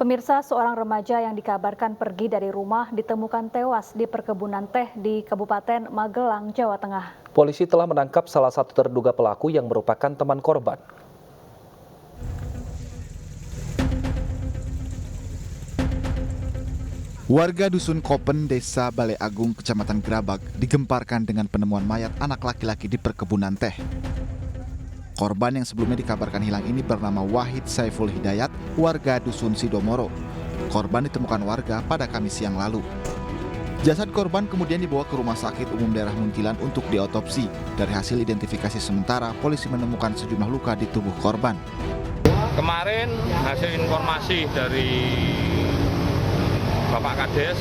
Pemirsa, seorang remaja yang dikabarkan pergi dari rumah ditemukan tewas di perkebunan teh di Kabupaten Magelang, Jawa Tengah. Polisi telah menangkap salah satu terduga pelaku yang merupakan teman korban. Warga Dusun Kopen, Desa Balai Agung, Kecamatan Grabag, digemparkan dengan penemuan mayat anak laki-laki di perkebunan teh. Korban yang sebelumnya dikabarkan hilang ini bernama Wahid Saiful Hidayat, warga Dusun Sidomoro. Korban ditemukan warga pada Kamis siang lalu. Jasad korban kemudian dibawa ke Rumah Sakit Umum Daerah Muntilan untuk diotopsi. Dari hasil identifikasi sementara, polisi menemukan sejumlah luka di tubuh korban. Kemarin hasil informasi dari Bapak Kades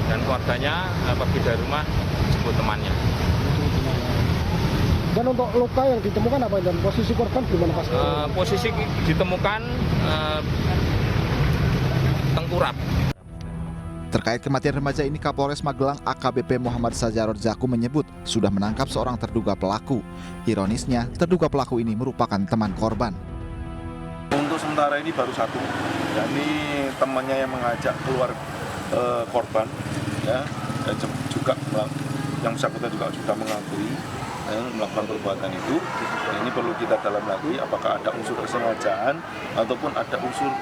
dan keluarganya pergi dari rumah jemput temannya. Dan untuk luka yang ditemukan apa dan posisi korban gimana Pak? Posisi ditemukan tengkurap. Terkait kematian remaja ini, Kapolres Magelang AKBP Muhammad Sajarot Zaku menyebut sudah menangkap seorang terduga pelaku. Ironisnya, terduga pelaku ini merupakan teman korban. Untuk sementara ini baru satu, yakni temannya yang mengajak keluar korban, ya, dan juga yang bersangkutan juga sudah mengakui melakukan perbuatan itu. Ini perlu kita dalam lagi apakah ada unsur kesengajaan ataupun ada unsur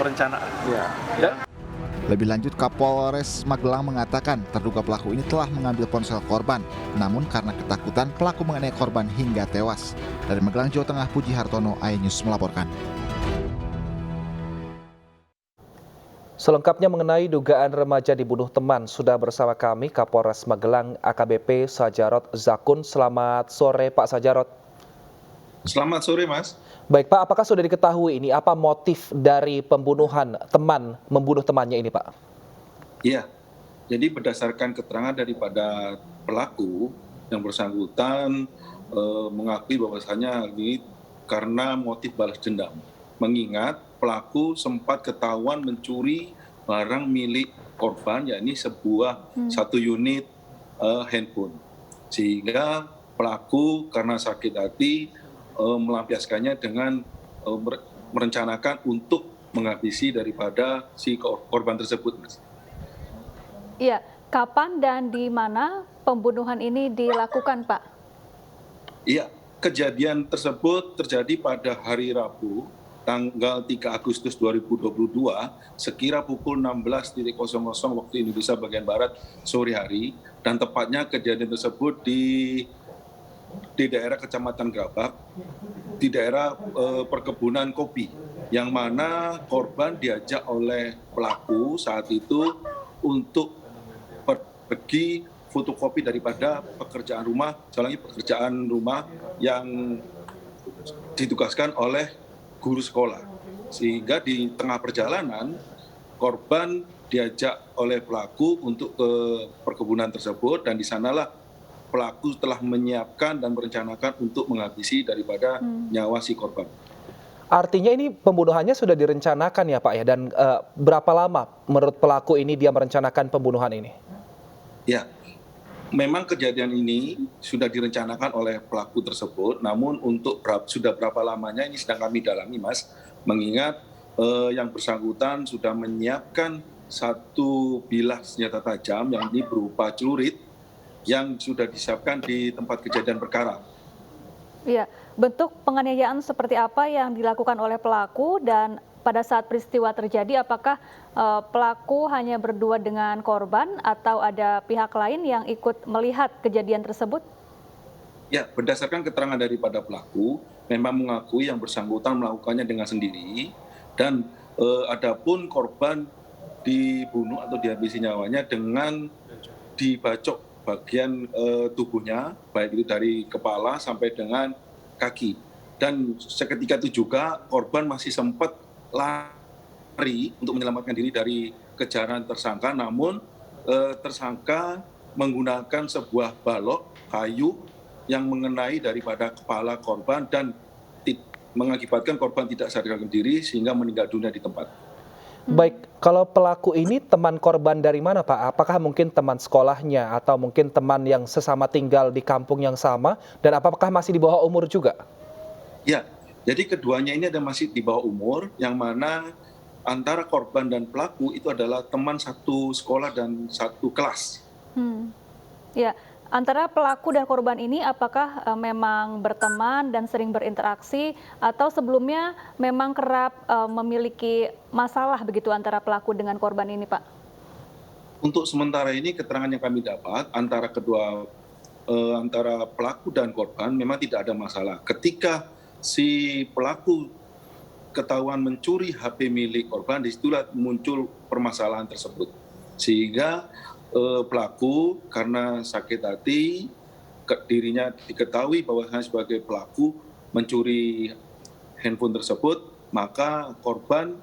perencanaan. Ya. Lebih lanjut, Kapolres Magelang mengatakan terduga pelaku ini telah mengambil ponsel korban. Namun karena ketakutan, pelaku menganiaya korban hingga tewas. Dari Magelang, Jawa Tengah, Puji Hartono, iNews melaporkan. Selengkapnya mengenai dugaan remaja dibunuh teman, sudah bersama kami Kapolres Magelang AKBP Sajarot Zakun. Selamat sore Pak Sajarot. Selamat sore Mas. Baik Pak, apakah sudah diketahui ini apa motif dari pembunuhan teman membunuh temannya ini Pak? Iya, jadi berdasarkan keterangan daripada pelaku yang bersangkutan mengakui bahwasanya ini karena motif balas dendam. Mengingat pelaku sempat ketahuan mencuri barang milik korban, yakni satu unit handphone. Sehingga pelaku karena sakit hati melampiaskannya dengan merencanakan untuk menghabisi daripada si korban tersebut, Mas. Iya, kapan dan di mana pembunuhan ini dilakukan, Pak? Iya, kejadian tersebut terjadi pada hari Rabu, tanggal 3 Agustus 2022, sekira pukul 16.00 waktu Indonesia bagian Barat sore hari, dan tepatnya kejadian tersebut di daerah Kecamatan Grabag, di daerah perkebunan kopi, yang mana korban diajak oleh pelaku saat itu untuk pergi fotokopi daripada pekerjaan rumah yang ditugaskan oleh guru sekolah. Sehingga di tengah perjalanan korban diajak oleh pelaku untuk ke perkebunan tersebut, dan di sanalah pelaku telah menyiapkan dan merencanakan untuk menghabisi daripada nyawa si korban. Artinya ini pembunuhannya sudah direncanakan ya Pak ya, dan berapa lama menurut pelaku ini dia merencanakan pembunuhan ini? Ya, memang kejadian ini sudah direncanakan oleh pelaku tersebut, namun untuk sudah berapa lamanya ini sedang kami dalami, Mas. Mengingat yang bersangkutan sudah menyiapkan satu bilah senjata tajam yang ini berupa celurit yang sudah disiapkan di tempat kejadian perkara. Iya, bentuk penganiayaan seperti apa yang dilakukan oleh pelaku, dan pada saat peristiwa terjadi apakah pelaku hanya berdua dengan korban atau ada pihak lain yang ikut melihat kejadian tersebut? Ya, berdasarkan keterangan daripada pelaku, memang mengakui yang bersangkutan melakukannya dengan sendiri, dan adapun korban dibunuh atau dihabisi nyawanya dengan dibacok bagian tubuhnya, baik itu dari kepala sampai dengan kaki. Dan seketika itu juga korban masih sempat lari untuk menyelamatkan diri dari kejaran tersangka, namun tersangka menggunakan sebuah balok kayu yang mengenai daripada kepala korban dan mengakibatkan korban tidak sadarkan diri sehingga meninggal dunia di tempat. Baik, kalau pelaku ini teman korban dari mana Pak? Apakah mungkin teman sekolahnya atau mungkin teman yang sesama tinggal di kampung yang sama, dan apakah masih di bawah umur juga? Ya, jadi keduanya ini ada masih di bawah umur, yang mana antara korban dan pelaku itu adalah teman satu sekolah dan satu kelas. Ya, antara pelaku dan korban ini apakah memang berteman dan sering berinteraksi atau sebelumnya memang kerap memiliki masalah begitu antara pelaku dengan korban ini, Pak? Untuk sementara ini keterangan yang kami dapat antara pelaku dan korban memang tidak ada masalah. Ketika si pelaku ketahuan mencuri HP milik korban, disitulah muncul permasalahan tersebut. Sehingga pelaku karena sakit hati, dirinya diketahui bahwa sebagai pelaku mencuri handphone tersebut, maka korban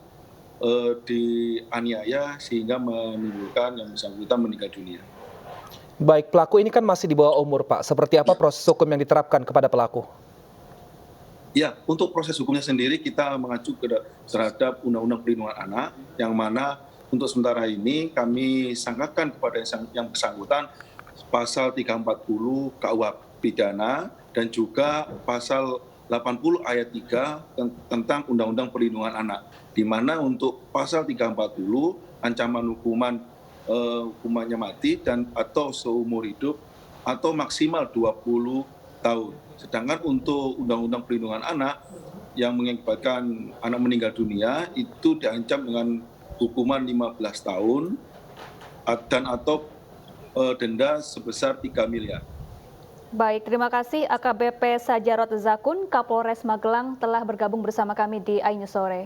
dianiaya sehingga menimbulkan yang bersangkutan meninggal dunia. Baik, pelaku ini kan masih di bawah umur, Pak. Seperti apa proses hukum yang diterapkan kepada pelaku? Ya, untuk proses hukumnya sendiri kita mengacu terhadap Undang-Undang Perlindungan Anak, yang mana untuk sementara ini kami sangkakan kepada yang bersangkutan pasal 340 KUH pidana dan juga pasal 80 ayat 3 tentang Undang-Undang Perlindungan Anak, di mana untuk pasal 340 ancaman hukumannya mati dan atau seumur hidup atau maksimal 20 tahun. Sedangkan untuk Undang-Undang Perlindungan Anak yang mengakibatkan anak meninggal dunia itu diancam dengan hukuman 15 tahun dan atau denda sebesar 3 miliar. Baik, terima kasih AKBP Sajarot Zakun, Kapolres Magelang telah bergabung bersama kami di iNews Sore.